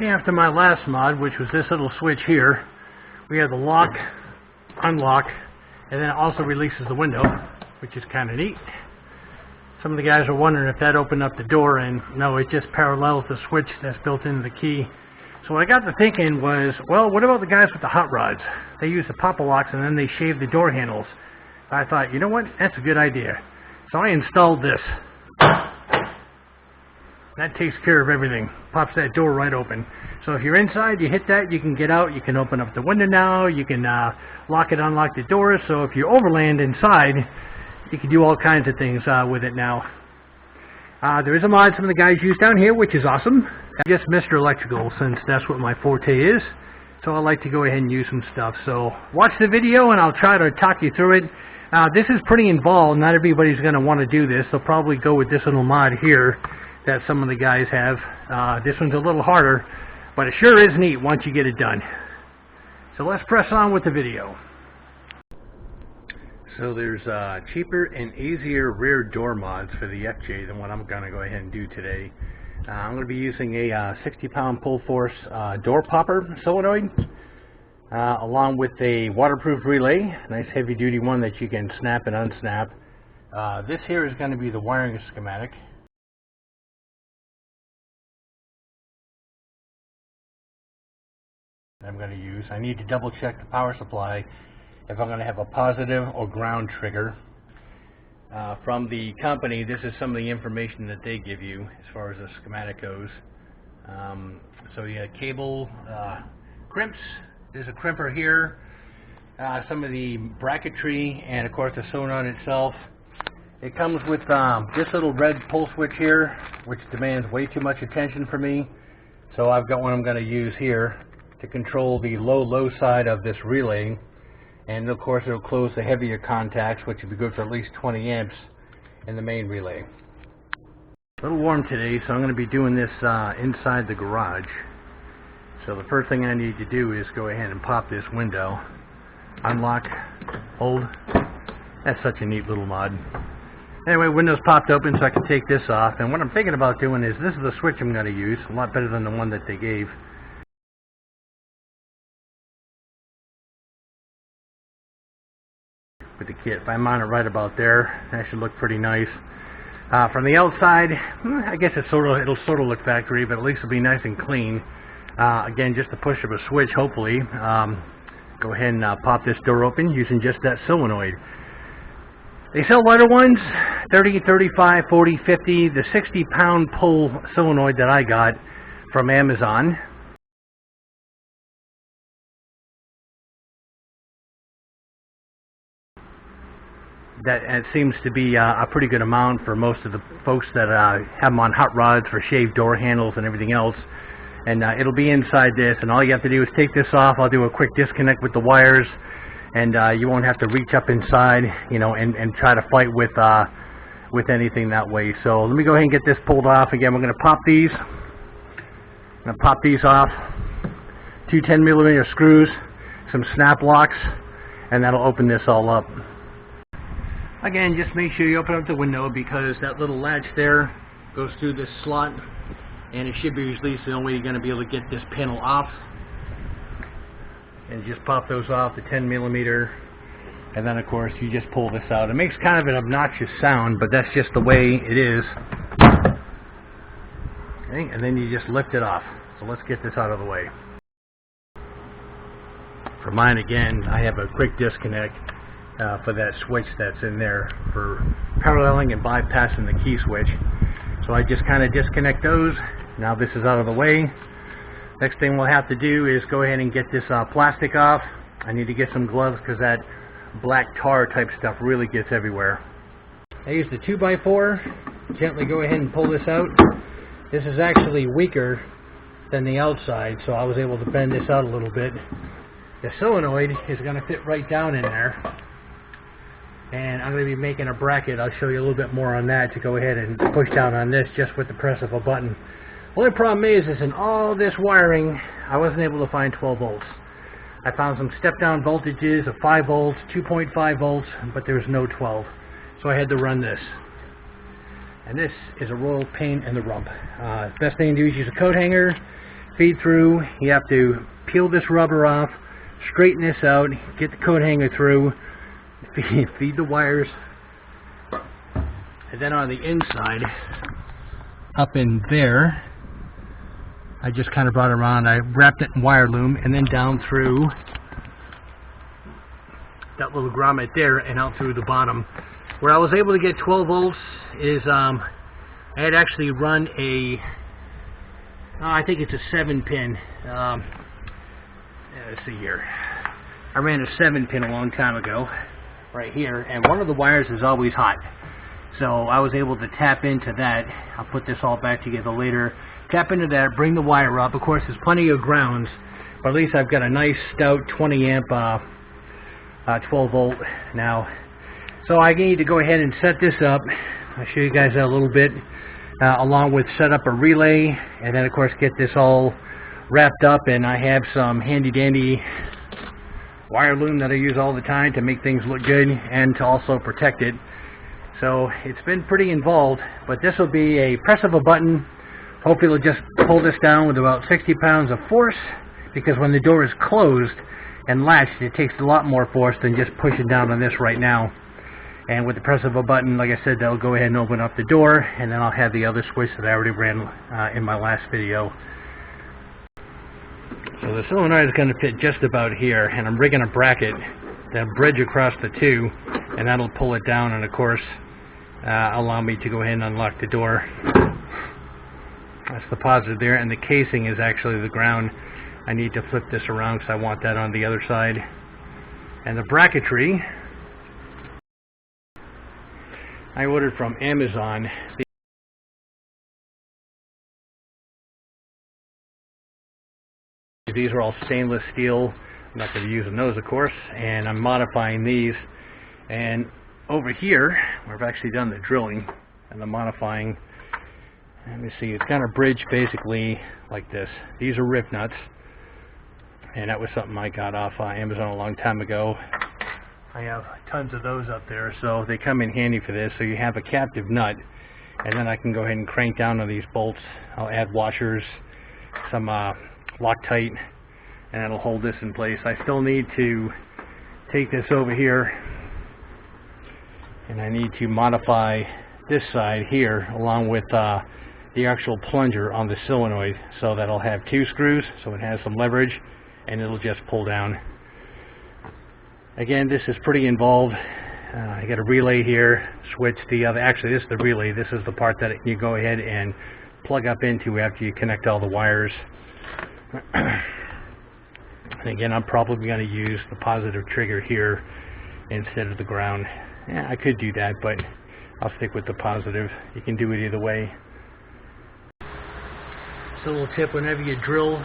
After my last mod, which was this little switch here, we have the lock, unlock, and then it also releases the window, which is kind of neat. Some of the guys are wondering if that opened up the door, and no, it just parallels the switch that's built into the key. So what I got to thinking was, well, what about the guys with the hot rods? They use the pop locks and then they shave the door handles. I thought, you know what, that's a good idea. So I installed this. That takes care of everything. Pops that door right open. So if you're inside, you hit that, you can get out, you can open up the window now, you can lock and unlock the doors. So if you're Overland inside, you can do all kinds of things with it now. There is a mod some of the guys use down here, which is awesome. Just Mr. Electrical, since that's what my forte is. So I like to go ahead and use some stuff. So watch the video and I'll try to talk you through it. This is pretty involved. Not everybody's going to want to do this. They'll probably go with this little mod here that some of the guys have. This one's a little harder, but it sure is neat once you get it done. So let's press on with the video. So there's cheaper and easier rear door mods for the FJ than what I'm going to go ahead and do today. I'm going to be using a 60-pound pull force door popper solenoid along with a waterproof relay, nice heavy duty one that you can snap and unsnap. This here is going to be the wiring schematic. I'm going to use. I need to double check the power supply if I'm going to have a positive or ground trigger. From the company, this is some of the information that they give you as far as the schematic goes. So you have cable crimps. There's a crimper here. Some of the bracketry, and of course the solenoid itself. It comes with this little red pull switch here, which demands way too much attention for me. So I've got one I'm going to use here to control the low side of this relay. And of course it'll close the heavier contacts, which will be good for at least 20 amps in the main relay. A little warm today, so I'm going to be doing this inside the garage. So the first thing I need to do is go ahead and pop this window. Unlock, hold. That's such a neat little mod. Anyway, window's popped open so I can take this off. And what I'm thinking about doing is, this is the switch I'm going to use, a lot better than the one that they gave. With the kit. If I mount it right about there, that should look pretty nice. From the outside, I guess it'll sort of look factory, but at least it'll be nice and clean. Again, just the push of a switch, hopefully. Go ahead and pop this door open using just that solenoid. They sell lighter ones, 30, 35, 40, 50. The 60-pound pull solenoid that I got from Amazon. That it seems to be a pretty good amount for most of the folks that have them on hot rods for shaved door handles and everything else. And it'll be inside this, and all you have to do is take this off. I'll do a quick disconnect with the wires, and you won't have to reach up inside, you know, and try to fight with anything that way. So let me go ahead and get this pulled off. Again, we're going to pop these. I'm going to pop these off. 2 10mm screws, some snap locks, and that'll open this all up. Again, just make sure you open up the window, because that little latch there goes through this slot, and it should be usually the only way you're going to be able to get this panel off. And just pop those off, the 10mm, and then of course you just pull this out. It makes kind of an obnoxious sound, but that's just the way it is. Okay, and then you just lift it off. So let's get this out of the way. For mine, again, I have a quick disconnect for that switch that's in there for paralleling and bypassing the key switch. So I just kind of disconnect those. Now this is out of the way. Next thing we'll have to do is go ahead and get this plastic off. I need to get some gloves because that black tar type stuff really gets everywhere. I used a 2x4. Gently go ahead and pull this out. This is actually weaker than the outside, so I was able to bend this out a little bit. The solenoid is going to fit right down in there. And I'm going to be making a bracket. I'll show you a little bit more on that to go ahead and push down on this just with the press of a button. Only problem is in all this wiring, I wasn't able to find 12 volts. I found some step-down voltages of 5 volts, 2.5 volts, but there was no 12. So I had to run this. And this is a royal pain in the rump. Best thing to do is use a coat hanger feed through. You have to peel this rubber off, straighten this out, get the coat hanger through, feed the wires, and then on the inside, up in there, I just kind of brought it around. I wrapped it in wire loom and then down through that little grommet there and out through the bottom. Where I was able to get 12 volts is I had actually run a, I think it's a 7-pin. Let's see here. I ran a 7-pin a long time ago, right here, and one of the wires is always hot. So I was able to tap into that. I'll put this all back together later. Tap into that, bring the wire up. Of course, there's plenty of grounds, but at least I've got a nice stout 20 amp 12 volt now. So I need to go ahead and set this up. I'll show you guys that a little bit, along with set up a relay, and then of course get this all wrapped up. And I have some handy dandy wire loom that I use all the time to make things look good and to also protect it. So it's been pretty involved, but this will be a press of a button. Hopefully it'll just pull this down with about 60 pounds of force, because when the door is closed and latched, it takes a lot more force than just pushing down on this right now. And with the press of a button, like I said, that'll go ahead and open up the door, and then I'll have the other switch that I already ran in my last video. So the solenoid is going to fit just about here, and I'm rigging a bracket that'll bridge across the two, and that'll pull it down and of course allow me to go ahead and unlock the door. That's the positive there, and the casing is actually the ground. I need to flip this around because I want that on the other side. And the bracketry I ordered from Amazon. These are all stainless steel. I'm not going to be using those, of course, and I'm modifying these. And over here, where I've actually done the drilling and the modifying, let me see, it's kind of bridged basically like this. These are rip nuts, and that was something I got off Amazon a long time ago. I have tons of those up there, so they come in handy for this. So you have a captive nut, and then I can go ahead and crank down on these bolts. I'll add washers, some Loctite, and it'll hold this in place. I still need to take this over here, and I need to modify this side here along with the actual plunger on the solenoid, so that'll have 2 screws, so it has some leverage, and it'll just pull down. Again, this is pretty involved. I got a relay here, switch the other, actually this is the relay, this is the part that you go ahead and plug up into after you connect all the wires. And again, I'm probably going to use the positive trigger here instead of the ground. Yeah, I could do that, but I'll stick with the positive. You can do it either way. So a little tip, whenever you drill,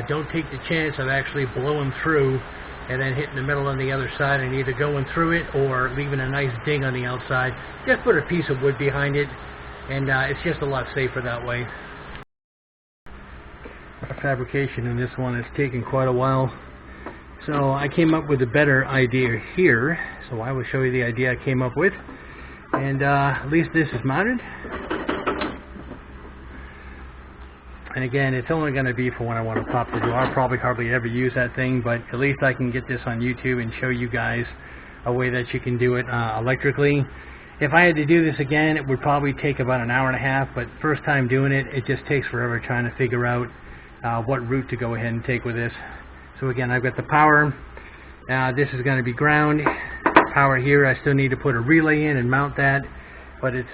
don't take the chance of actually blowing through and then hitting the metal on the other side and either going through it or leaving a nice ding on the outside. Just put a piece of wood behind it, and it's just a lot safer that way. Fabrication in this one has taken quite a while, so I came up with a better idea here, so I will show you the idea I came up with. And at least this is mounted, and again, it's only going to be for when I want to pop the door. I'll probably hardly ever use that thing, but at least I can get this on YouTube and show you guys a way that you can do it electrically. If I had to do this again, it would probably take about an hour and a half, but first time doing it, it just takes forever trying to figure out what route to go ahead and take with this. So again, I've got the power. This is going to be ground. Power here. I still need to put a relay in and mount that, but it's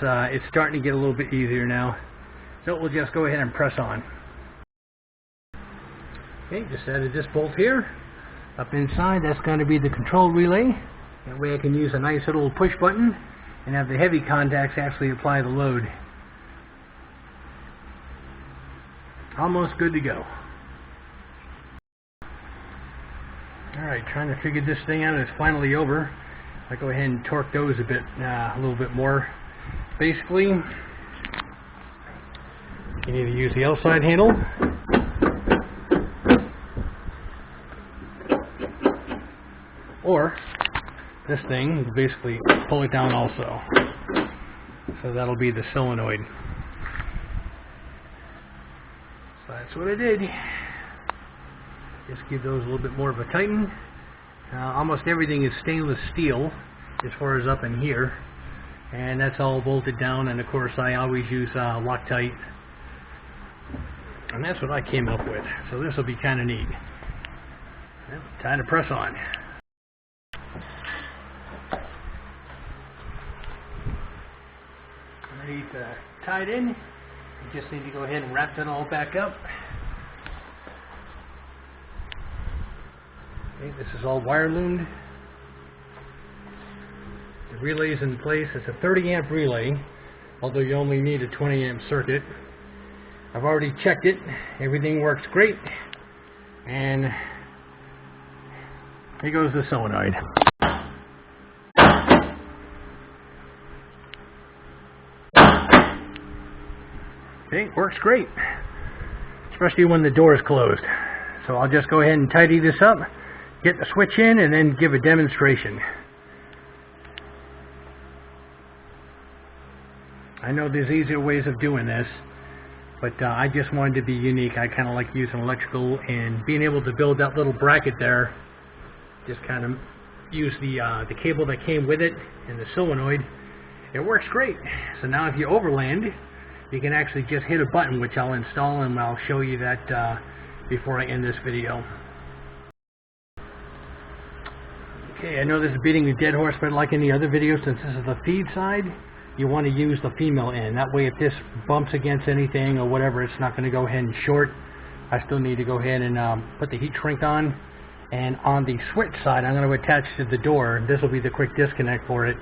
starting to get a little bit easier now. So we'll just go ahead and press on. Okay, just added this bolt here. Up inside, that's going to be the control relay. That way I can use a nice little push button and have the heavy contacts actually apply the load. Almost good to go. Alright, trying to figure this thing out. It's finally over. I'll go ahead and torque those a little bit more. Basically, you need to use the outside handle, or this thing will basically pull it down also. So that'll be the solenoid. Slide that's what I did. Just give those a little bit more of a tighten. Almost everything is stainless steel as far as up in here, and that's all bolted down, and of course I always use Loctite, and that's what I came up with. So this will be kind of neat. Well, time to press on. Ready to tie it in. You just need to go ahead and wrap that all back up. Okay, this is all wire loomed. The relay's in place. It's a 30 amp relay, although you only need a 20 amp circuit. I've already checked it. Everything works great. And here goes the solenoid. Okay, works great, especially when the door is closed. So I'll just go ahead and tidy this up, get the switch in, and then give a demonstration. I know there's easier ways of doing this, but I just wanted to be unique. I kind of like using electrical, and being able to build that little bracket there, just kind of use the cable that came with it and the solenoid. It works great. So now if you overland, you can actually just hit a button, which I'll install, and I'll show you that before I end this video. Okay, I know this is beating the dead horse, but like in the other videos, since this is the feed side, you want to use the female end. That way if this bumps against anything or whatever, it's not going to go ahead and short. I still need to go ahead and put the heat shrink on. And on the switch side, I'm going to attach to the door. This will be the quick disconnect for it.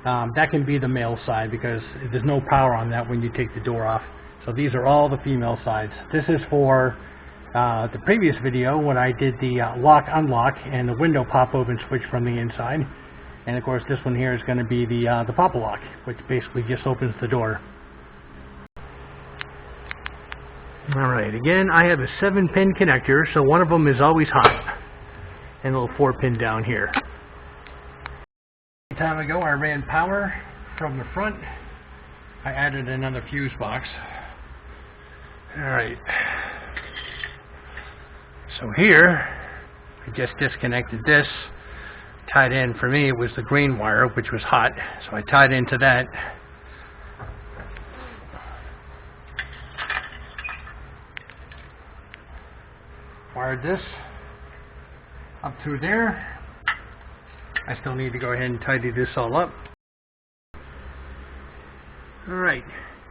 That can be the male side because there's no power on that when you take the door off. So these are all the female sides. This is for the previous video when I did the lock unlock and the window pop open switch from the inside. And of course this one here is going to be the pop lock, which basically just opens the door. Alright, again I have a 7-pin connector, so one of them is always hot. And a little 4-pin down here. Time ago I ran power from the front. I added another fuse box. Alright, so here I just disconnected this, tied in. For me it was the green wire, which was hot, so I tied into that. Wired this up through there. I still need to go ahead and tidy this all up. Alright,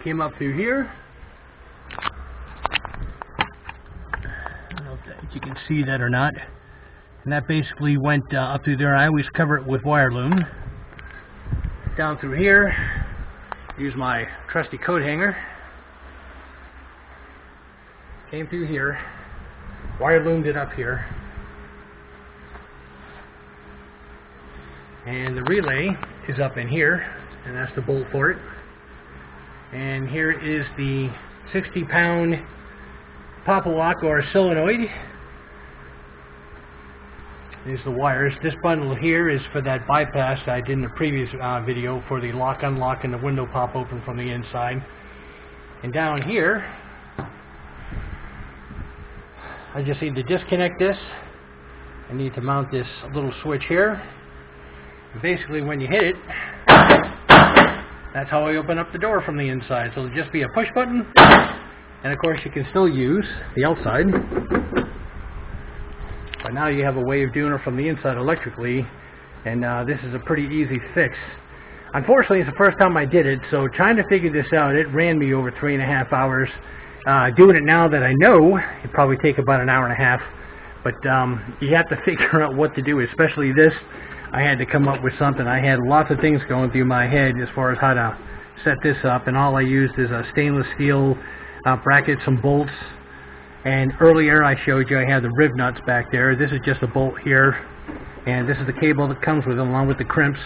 came up through here. I don't know if you can see that or not. And that basically went up through there. I always cover it with wire loom. Down through here, use my trusty coat hanger. Came through here, wire loomed it up here. And the relay is up in here, and that's the bolt for it. And here is the 60-pound pop-a-lock or solenoid. These are the wires. This bundle here is for that bypass I did in the previous video for the lock unlock and the window pop open from the inside. And down here, I just need to disconnect this. I need to mount this little switch here. Basically when you hit it, that's how I open up the door from the inside. So it'll just be a push button, and of course you can still use the outside, but now you have a way of doing it from the inside electrically, and this is a pretty easy fix. Unfortunately it's the first time I did it, so trying to figure this out, it ran me over 3.5 hours. Doing it now that I know, it'd probably take about an hour and a half, but you have to figure out what to do, especially this. I had to come up with something. I had lots of things going through my head as far as how to set this up, and all I used is a stainless steel bracket, some bolts, and earlier I showed you I had the rib nuts back there. This is just a bolt here, and this is the cable that comes with it along with the crimps,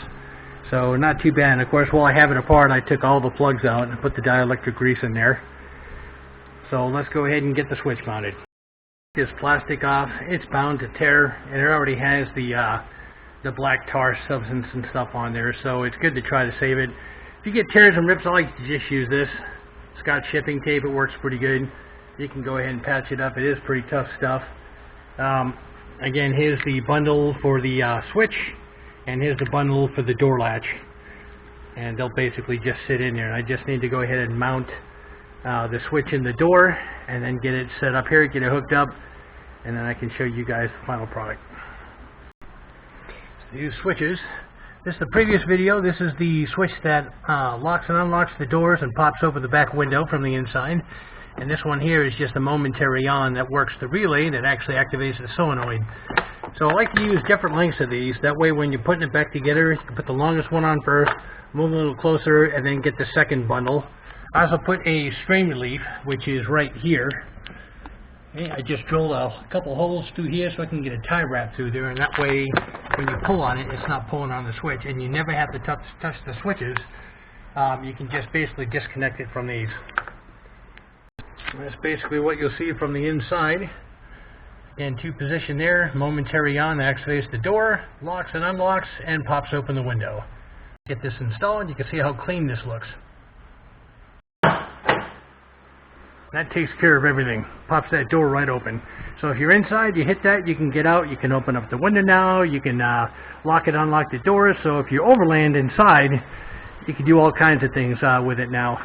so not too bad. And of course while I have it apart, I took all the plugs out and put the dielectric grease in there. So let's go ahead and get the switch mounted. This plastic off, it's bound to tear, and it already has the black tar substance and stuff on there, so it's good to try to save it. If you get tears and rips, I like to just use this Scotch shipping tape. It works pretty good. you can go ahead and patch it up. It is pretty tough stuff. Again, here's the bundle for the switch, and here's the bundle for the door latch, and they'll basically just sit in there. And I just need to go ahead and mount the switch in the door, and then get it set up here, get it hooked up, and then I can show you guys the final product. So these switches. This is the previous video. This is the switch that locks and unlocks the doors and pops open the back window from the inside. And this one here is just a momentary on that works the relay that actually activates the solenoid. So I like to use different lengths of these. That way when you're putting it back together, you can put the longest one on first, move a little closer, and then get the second bundle. I also put a strain relief, which is right here. Okay, I just drilled a couple holes through here so I can get a tie wrap through there, and that way when you pull on it, it's not pulling on the switch, and you never have to touch the switches. You can just basically disconnect it from these. That's basically what you'll see from the inside. And two position there, momentary on, activates the door, locks and unlocks, and pops open the window. Get this installed, you can see how clean this looks. That takes care of everything. Pops that door right open. So if you're inside, you hit that, you can get out, you can open up the window now, you can lock and unlock the doors. So if you're Overland inside, you can do all kinds of things with it now.